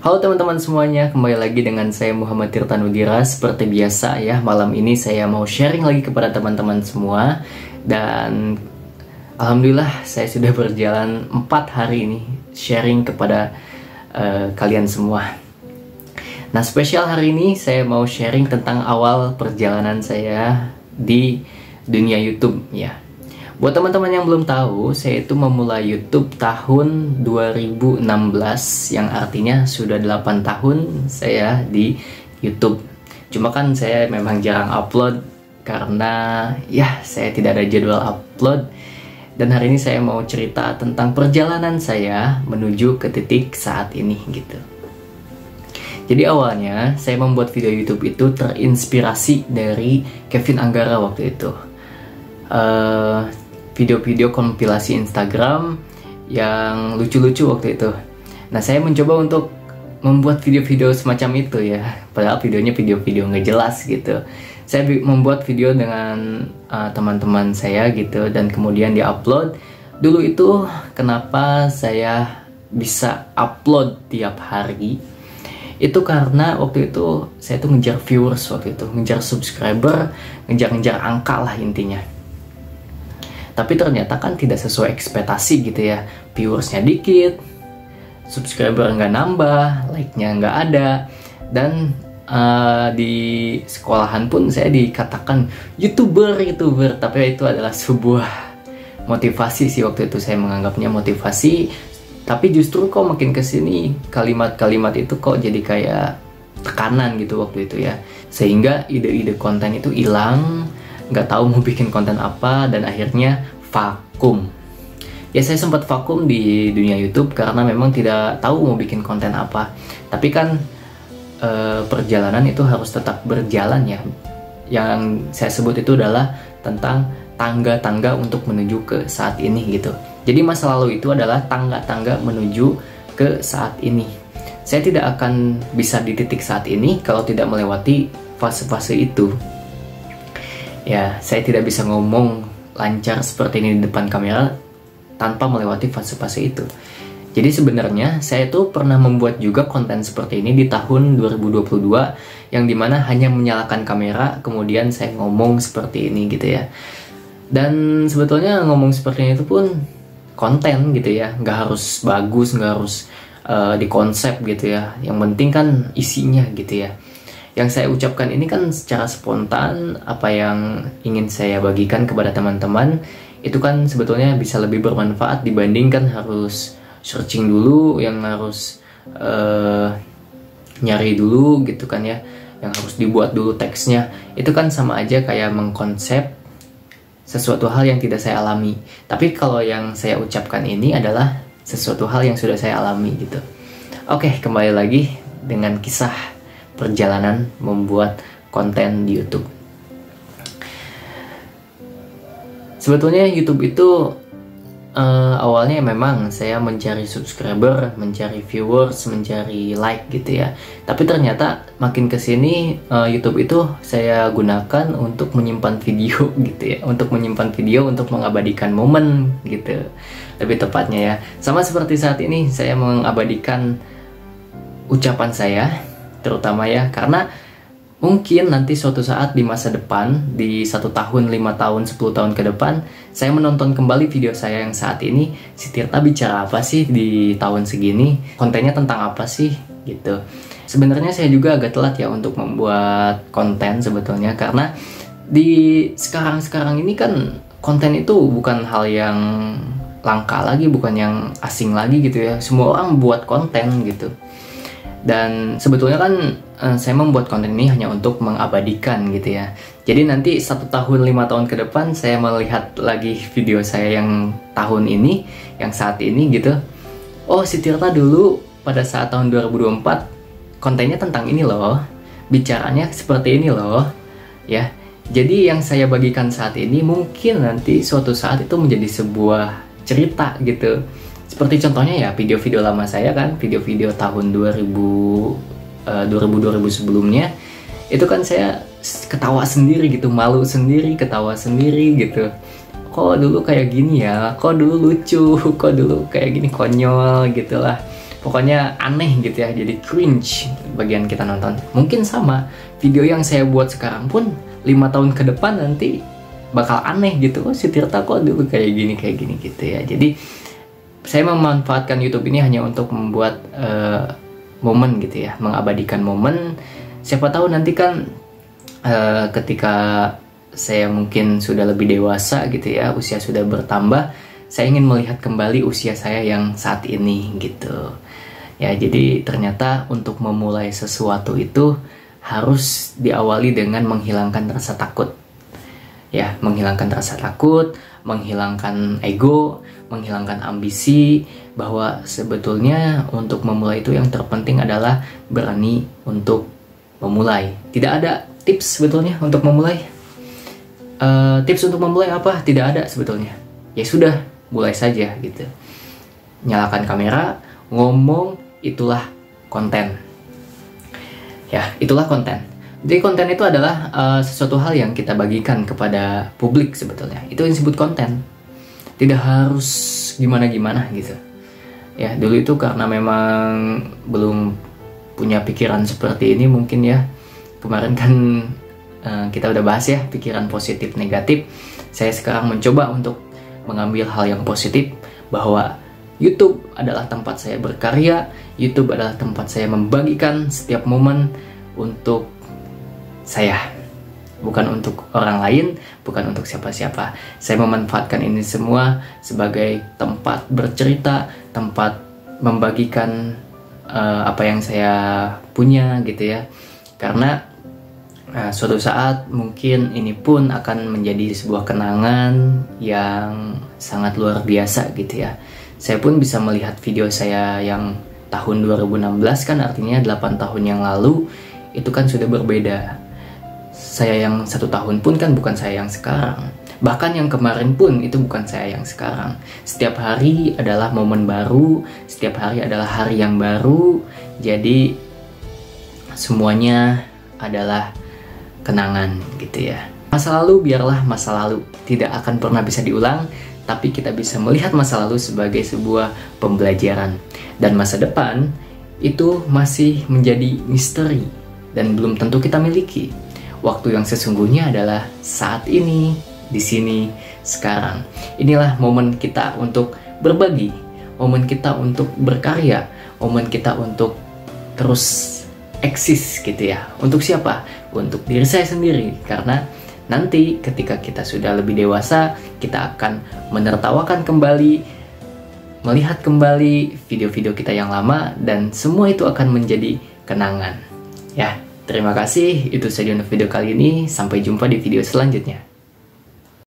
Halo teman-teman semuanya, kembali lagi dengan saya Muhammad Tirtan Udira. Seperti biasa ya, malam ini saya mau sharing lagi kepada teman-teman semua. Dan alhamdulillah saya sudah berjalan 4 hari ini sharing kepada kalian semua. Nah, spesial hari ini saya mau sharing tentang awal perjalanan saya di dunia YouTube ya. Buat teman-teman yang belum tahu, saya itu memulai YouTube tahun 2016, yang artinya sudah 8 tahun saya di YouTube. Cuma kan saya memang jarang upload karena ya saya tidak ada jadwal upload. Dan hari ini saya mau cerita tentang perjalanan saya menuju ke titik saat ini gitu. Jadi awalnya saya membuat video YouTube itu terinspirasi dari Kevin Anggara waktu itu. Video-video kompilasi Instagram yang lucu-lucu waktu itu. Nah, saya mencoba untuk membuat video-video semacam itu ya. Padahal videonya video-video nggak jelas gitu. Saya membuat video dengan teman-teman saya gitu dan kemudian diupload. Dulu itu kenapa saya bisa upload tiap hari? Itu karena waktu itu saya tuh ngejar viewers waktu itu, ngejar subscriber, ngejar angka lah intinya. Tapi ternyata kan tidak sesuai ekspektasi gitu ya. Viewersnya dikit, subscriber nggak nambah, like-nya nggak ada. Dan di sekolahan pun saya dikatakan YouTuber. Tapi itu adalah sebuah motivasi sih waktu itu. Saya menganggapnya motivasi. Tapi justru kok makin kesini kalimat-kalimat itu kok jadi kayak tekanan gitu waktu itu ya. Sehingga ide-ide konten itu hilang, nggak tahu mau bikin konten apa, dan akhirnya vakum. Ya, saya sempat vakum di dunia YouTube karena memang tidak tahu mau bikin konten apa. Tapi kan perjalanan itu harus tetap berjalan ya. Yang saya sebut itu adalah tentang tangga-tangga untuk menuju ke saat ini gitu. Jadi masa lalu itu adalah tangga-tangga menuju ke saat ini. Saya tidak akan bisa di titik saat ini kalau tidak melewati fase-fase itu. Ya, saya tidak bisa ngomong lancar seperti ini di depan kamera tanpa melewati fase-fase itu. Jadi sebenarnya saya tuh pernah membuat juga konten seperti ini di tahun 2022, yang dimana hanya menyalakan kamera, kemudian saya ngomong seperti ini gitu ya. Dan sebetulnya ngomong seperti ini itu pun konten gitu ya, nggak harus bagus, nggak harus di konsep gitu ya. Yang penting kan isinya gitu ya. Yang saya ucapkan ini kan secara spontan, apa yang ingin saya bagikan kepada teman-teman itu kan sebetulnya bisa lebih bermanfaat dibandingkan harus searching dulu, yang harus nyari dulu gitu kan ya, yang harus dibuat dulu teksnya. Itu kan sama aja kayak mengkonsep sesuatu hal yang tidak saya alami. Tapi kalau yang saya ucapkan ini adalah sesuatu hal yang sudah saya alami gitu. Oke, kembali lagi dengan kisah perjalanan membuat konten di YouTube. Sebetulnya YouTube itu awalnya memang saya mencari subscriber, mencari viewers, mencari like gitu ya. Tapi ternyata makin kesini YouTube itu saya gunakan untuk menyimpan video gitu ya, untuk menyimpan video untuk mengabadikan momen gitu, lebih tepatnya ya. Sama seperti saat ini saya mengabadikan ucapan saya, terutama ya, karena mungkin nanti suatu saat di masa depan, di 1 tahun, 5 tahun, 10 tahun ke depan, saya menonton kembali video saya yang saat ini, si Tirta bicara apa sih di tahun segini, kontennya tentang apa sih gitu. Sebenarnya saya juga agak telat ya untuk membuat konten sebetulnya, karena di sekarang ini kan konten itu bukan hal yang langka lagi, bukan yang asing lagi gitu ya. Semua orang buat konten gitu. Dan sebetulnya kan saya membuat konten ini hanya untuk mengabadikan gitu ya. Jadi nanti 1 tahun, 5 tahun ke depan saya melihat lagi video saya yang tahun ini, yang saat ini gitu. Oh, si Tirta dulu pada saat tahun 2024 kontennya tentang ini loh, bicaranya seperti ini loh ya. Jadi yang saya bagikan saat ini mungkin nanti suatu saat itu menjadi sebuah cerita gitu. Seperti contohnya ya video-video lama saya kan, video-video tahun 2000 sebelumnya, itu kan saya ketawa sendiri gitu, malu sendiri, ketawa sendiri gitu. Kok dulu kayak gini ya, kok dulu lucu, kok dulu kayak gini konyol gitu lah. pokoknya aneh gitu ya, jadi cringe bagian kita nonton. Mungkin sama video yang saya buat sekarang pun 5 tahun ke depan nanti bakal aneh gitu. Oh, si Tirta kok dulu kayak gini gitu ya. Jadi saya memanfaatkan YouTube ini hanya untuk membuat momen gitu ya, mengabadikan momen. Siapa tahu nanti kan ketika saya mungkin sudah lebih dewasa gitu ya, usia sudah bertambah, saya ingin melihat kembali usia saya yang saat ini gitu. Ya, jadi ternyata untuk memulai sesuatu itu harus diawali dengan menghilangkan rasa takut. Ya, menghilangkan rasa takut, menghilangkan ego, menghilangkan ambisi, bahwa sebetulnya untuk memulai itu yang terpenting adalah berani untuk memulai. Tidak ada tips sebetulnya untuk memulai. Tips untuk memulai apa? Tidak ada sebetulnya. Ya sudah, mulai saja gitu. Nyalakan kamera, ngomong, itulah konten. Ya, itulah konten. Jadi konten itu adalah sesuatu hal yang kita bagikan kepada publik sebetulnya. Itu yang disebut konten. Tidak harus gimana-gimana gitu. Ya, dulu itu karena memang belum punya pikiran seperti ini mungkin ya. Kemarin kan kita udah bahas ya, pikiran positif negatif. Saya sekarang mencoba untuk mengambil hal yang positif, bahwa YouTube adalah tempat saya berkarya, YouTube adalah tempat saya membagikan setiap momen untuk saya, bukan untuk orang lain, bukan untuk siapa-siapa. Saya memanfaatkan ini semua sebagai tempat bercerita, tempat membagikan apa yang saya punya gitu ya. Karena suatu saat mungkin ini pun akan menjadi sebuah kenangan yang sangat luar biasa gitu ya. Saya pun bisa melihat video saya yang tahun 2016, kan artinya 8 tahun yang lalu, itu kan sudah berbeda. Saya yang 1 tahun pun kan bukan saya yang sekarang. Bahkan yang kemarin pun itu bukan saya yang sekarang. Setiap hari adalah momen baru, setiap hari adalah hari yang baru. Jadi semuanya adalah kenangan gitu ya. Masa lalu biarlah masa lalu, tidak akan pernah bisa diulang, tapi kita bisa melihat masa lalu sebagai sebuah pembelajaran. Dan masa depan itu masih menjadi misteri dan belum tentu kita miliki. Waktu yang sesungguhnya adalah saat ini, di sini, sekarang. Inilah momen kita untuk berbagi, momen kita untuk berkarya, momen kita untuk terus eksis gitu ya. Untuk siapa? Untuk diri saya sendiri. Karena nanti ketika kita sudah lebih dewasa, kita akan menertawakan kembali, melihat kembali video-video kita yang lama, dan semua itu akan menjadi kenangan. Ya, terima kasih. Itu saja untuk video kali ini. Sampai jumpa di video selanjutnya.